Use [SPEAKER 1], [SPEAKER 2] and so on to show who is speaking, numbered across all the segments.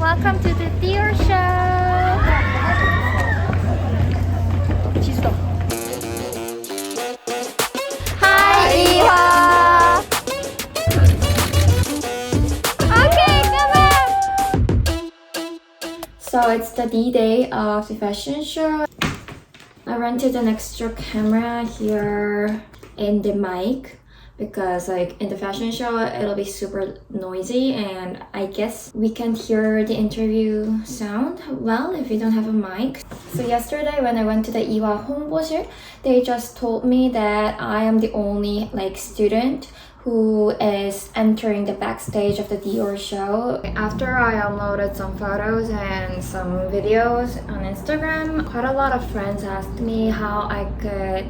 [SPEAKER 1] welcome to the Dior show. 지수다. Hi, 이화. Okay, come on. So it's the D-Day of the fashion show. I rented an extra camera here and the mic because like in the fashion show it'll be super noisy and I guess we can't hear the interview sound well if you don't have a mic. So yesterday when I went to the 이화 홍보실, they just told me that I am the only like student who is entering the backstage of the Dior show. After I uploaded some photos and some videos on Instagram, quite a lot of friends asked me how I could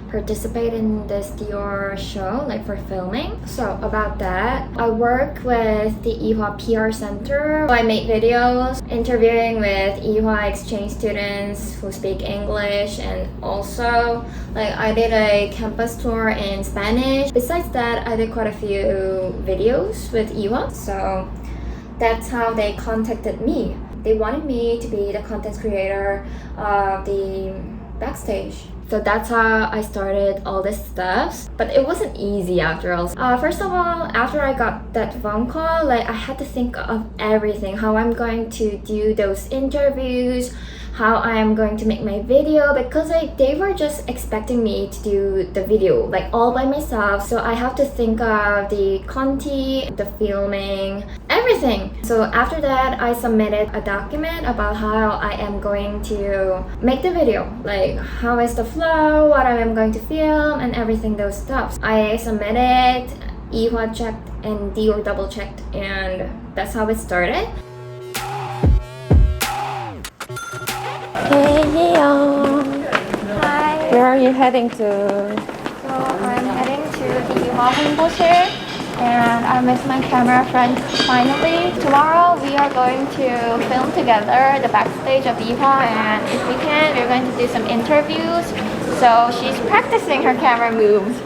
[SPEAKER 1] participate in this Dior show, like for filming. So about that, I work with the EHA PR Center. I make videos interviewing with EHA exchange students who speak English, and also like I did a campus tour in Spanish. Besides that, I did quite a few videos with EHA. So that's how they contacted me. They wanted me to be the content creator of the backstage. So that's how I started all this stuff. But it wasn't easy after all. First of all, after I got that phone call, like I had to think of everything. How I'm going to do those interviews, how I am going to make my video, because like they were just expecting me to do the video like all by myself. So I have to think of the content, the filming, everything. So after that, I submitted a document about how I am going to make the video, like how is the flow, what I am going to film, and everything those stuff. I submitted, EHA checked, and Dior double checked, and that's how it started.
[SPEAKER 2] Hey,
[SPEAKER 1] Hi.
[SPEAKER 2] where are you heading to?
[SPEAKER 1] So I'm heading to the 이화 홍보실 and I'm with my camera friend finally. Tomorrow we are going to film together the backstage of EHA, and if we can, we're going to do some interviews. So she's practicing her camera moves.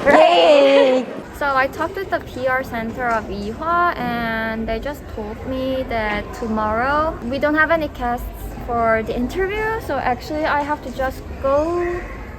[SPEAKER 2] Yay!
[SPEAKER 1] So I talked with the PR center of EHA and they just told me that tomorrow we don't have any casts for the interview, so actually I have to just go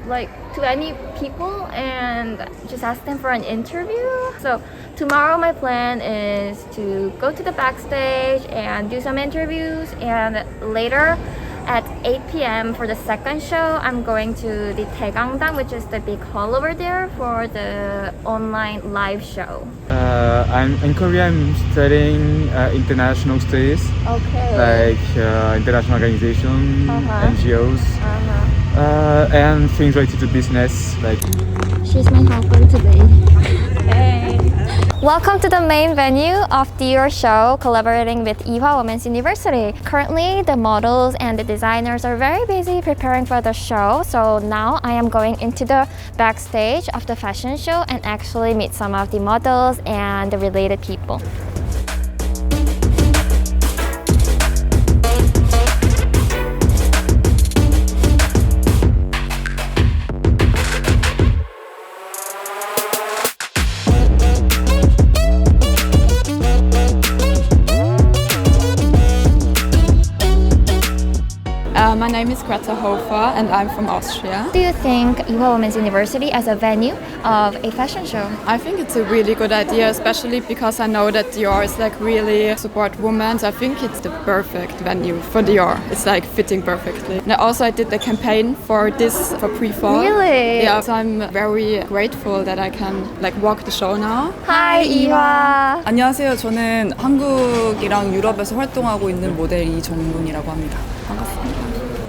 [SPEAKER 1] like to any people and just ask them for an interview. So tomorrow my plan is to go to the backstage and do some interviews, and later at 8 p.m. for the second show I'm going to the 대강당, which is the big hall over there, for the online live show.
[SPEAKER 3] I'm in Korea. I'm studying international studies,
[SPEAKER 1] Okay.
[SPEAKER 3] like international organizations, NGOs, and things related to business. Like
[SPEAKER 1] She's my helper today. Hey. Welcome to the main venue of Dior show, collaborating with Ewha Women's University. Currently, the models and the designers are very busy preparing for the show, so now I am going into the backstage of the fashion show and actually meet some of the models and the related people.
[SPEAKER 4] My name is Greta Hofer and I'm from Austria.
[SPEAKER 1] Do you think Ewha Women's University as a venue of a fashion show?
[SPEAKER 4] I think it's a really good idea, especially because I know that Dior is like really support women. So I think it's the perfect venue for Dior. It's like fitting perfectly. And I did the campaign for this for pre-fall.
[SPEAKER 1] Really?
[SPEAKER 4] Yeah, so I'm very grateful that I can like walk the show now.
[SPEAKER 1] Hi, Ewha.
[SPEAKER 5] 안녕하세요. 저는 한국이랑 유럽에서 활동하고 있는 모델 이정문이라고 합니다. 반갑습니다.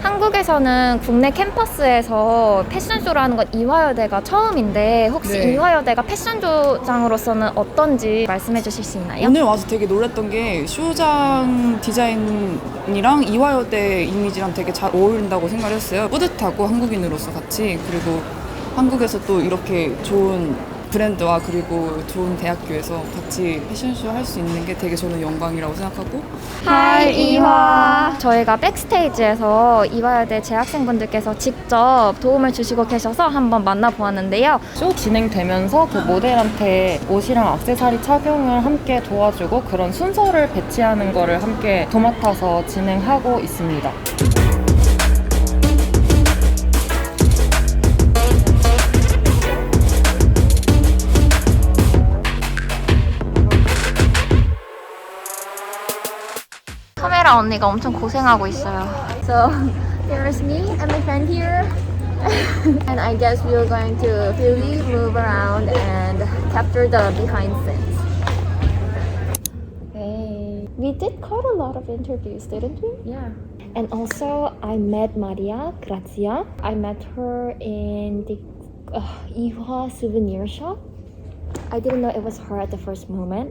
[SPEAKER 1] 한국에서는 국내 캠퍼스에서 패션쇼를 하는 건 이화여대가 처음인데 혹시
[SPEAKER 5] 네.
[SPEAKER 1] 이화여대가 패션쇼장으로서는 어떤지 말씀해 주실 수 있나요?
[SPEAKER 5] 오늘 와서 되게 놀랐던 게 쇼장 디자인이랑 이화여대 이미지랑 되게 잘 어울린다고 생각을 했어요. 뿌듯하고 한국인으로서 같이. 그리고 한국에서 또 이렇게 좋은 브랜드와 그리고 좋은 대학교에서 같이 패션쇼 할 수 있는 게 되게 저는 영광이라고 생각하고
[SPEAKER 1] Hi 이화. 저희가 백스테이지에서 이화여대 재학생분들께서 직접 도움을 주시고 계셔서 한번 만나보았는데요.
[SPEAKER 2] 쇼 진행되면서 그 모델한테 옷이랑 액세서리 착용을 함께 도와주고 그런 순서를 배치하는 거를 함께 도맡아서 진행하고 있습니다.
[SPEAKER 1] 카메라 언니가 엄청 고생하고 있어요. So here's me and my friend here. And I guess we're going to really move around and capture the behind scenes. Hey, we did quite a lot of interviews, didn't we?
[SPEAKER 2] Yeah.
[SPEAKER 1] And also I met Maria Grazia. I met her in the Iwa souvenir shop. I didn't know it was her at the first moment,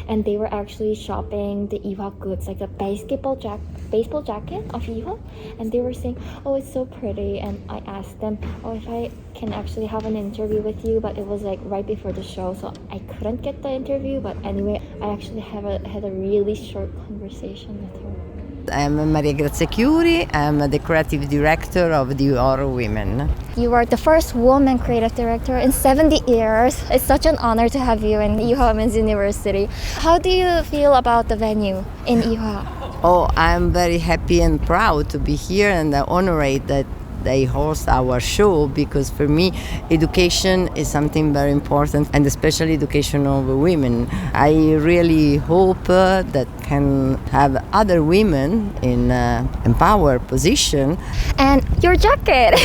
[SPEAKER 1] and they were actually shopping the Iwa goods, like the baseball jacket of Iwa, and they were saying, "Oh, it's so pretty." And I asked them, "Oh, if I can actually have an interview with you," but it was like right before the show, so I couldn't get the interview. But anyway, I actually had a really short conversation with her.
[SPEAKER 6] I'm Maria Grazia Chiuri. I'm the creative director of Dior Women.
[SPEAKER 1] You are the first woman creative director in 70 years. It's such an honor to have you in Ewha Women's University. How do you feel about the venue in Ewha?
[SPEAKER 6] Oh, I'm very happy and proud to be here and honored that they host our show, because for me education is something very important, and especially education of women. I really hope that can have other women in empowered position.
[SPEAKER 1] And your jacket.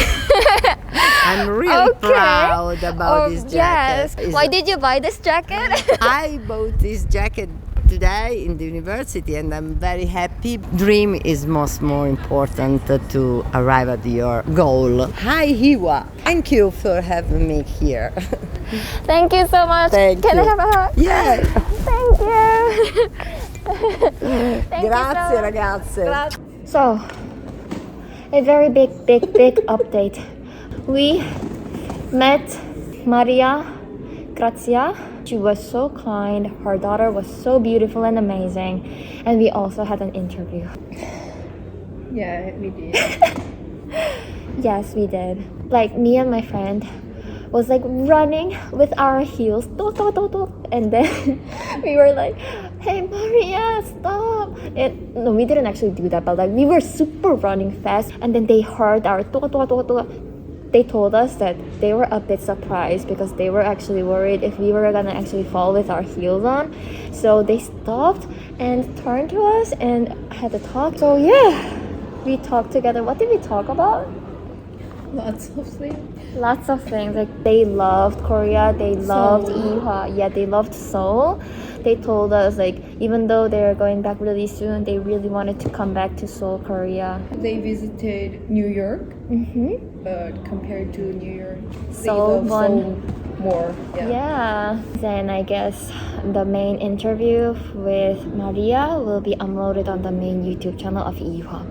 [SPEAKER 6] I'm really proud about this jacket.
[SPEAKER 1] Yes. Why did you buy this jacket?
[SPEAKER 6] I bought this jacket today in the university, and I'm very happy. Dream is much more important to arrive at your goal. Hi Hiwa, thank you for having me here.
[SPEAKER 1] Thank you so much.
[SPEAKER 6] Thank
[SPEAKER 1] Can
[SPEAKER 6] you.
[SPEAKER 1] I have a hug?
[SPEAKER 6] Yeah.
[SPEAKER 1] Thank you. Thank
[SPEAKER 6] Grazie
[SPEAKER 1] you so
[SPEAKER 6] ragazze.
[SPEAKER 1] So, a very big update. We met Maria Grazia. She was so kind. Her daughter was so beautiful and amazing. And we also had an interview.
[SPEAKER 2] Yeah, we did.
[SPEAKER 1] Yes, we did. Like, me and my friend was like running with our heels. And then we were like, "Hey Maria, stop." No, we didn't actually do that, but like we were super running fast. And then they heard our They told us that they were a bit surprised because they were actually worried if we were gonna actually fall with our heels on. So they stopped and turned to us and had a talk. So yeah, we talked together. What did we talk about?
[SPEAKER 2] Lots of things.
[SPEAKER 1] Lots of things. Like they loved Korea, they loved Ewha, yeah, they loved Seoul. They told us like even though they're going back really soon, they really wanted to come back to Seoul, Korea.
[SPEAKER 2] They visited New York, but compared to New York,
[SPEAKER 1] Seoul
[SPEAKER 2] Seoul more.
[SPEAKER 1] Yeah. Then I guess the main interview with Maria will be uploaded on the main YouTube channel of Ewha.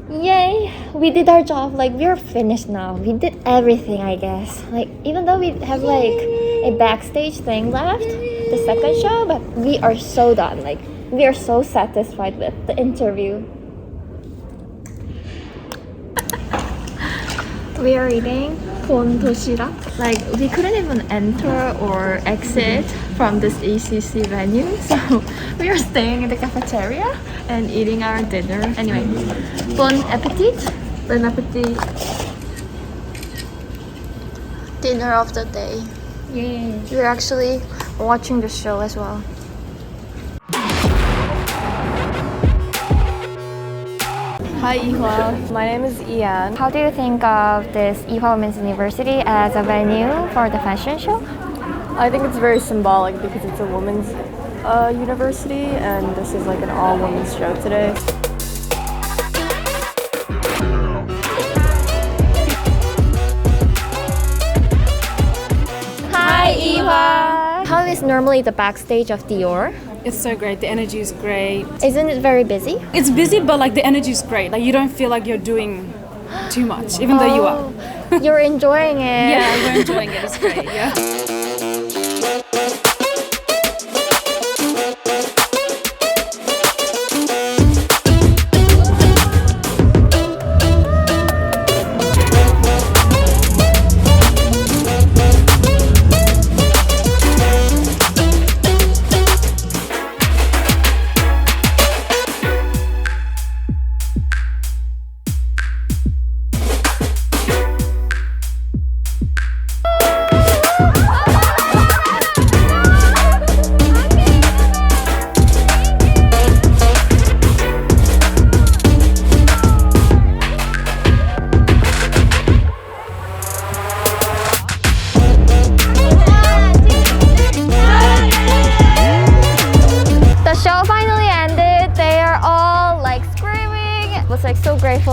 [SPEAKER 1] Yay! We did our job. Like we're finished now. We did everything, I guess. Like even though we have like a backstage thing left, the second show, but we are so done. Like we are so satisfied with the interview. We are eating 본 도시락. Like we couldn't even enter or exit from this ACC venue, so we are staying in the cafeteria and eating our dinner. Anyway, bon appetit. Bon appetit. Dinner of the day.
[SPEAKER 2] Yay.
[SPEAKER 1] We're actually watching the show as well.
[SPEAKER 2] Hi, Iwa. My name is Ian.
[SPEAKER 1] How do you think of this Ewha Women's University as a venue for the fashion show?
[SPEAKER 2] I think it's very symbolic because it's a women's university, and this is like an all-women's show today.
[SPEAKER 1] Hi, Ewha! How is normally the backstage of Dior?
[SPEAKER 7] It's so great. The energy is great.
[SPEAKER 1] Isn't it very busy?
[SPEAKER 7] It's busy, but like the energy is great. Like you don't feel like you're doing too much, even though you are.
[SPEAKER 1] You're enjoying it.
[SPEAKER 7] Yeah, we're enjoying it. It's great. Yeah.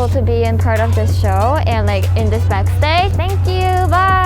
[SPEAKER 1] grateful to be in part of this show and like in this backstage. Thank you. Bye.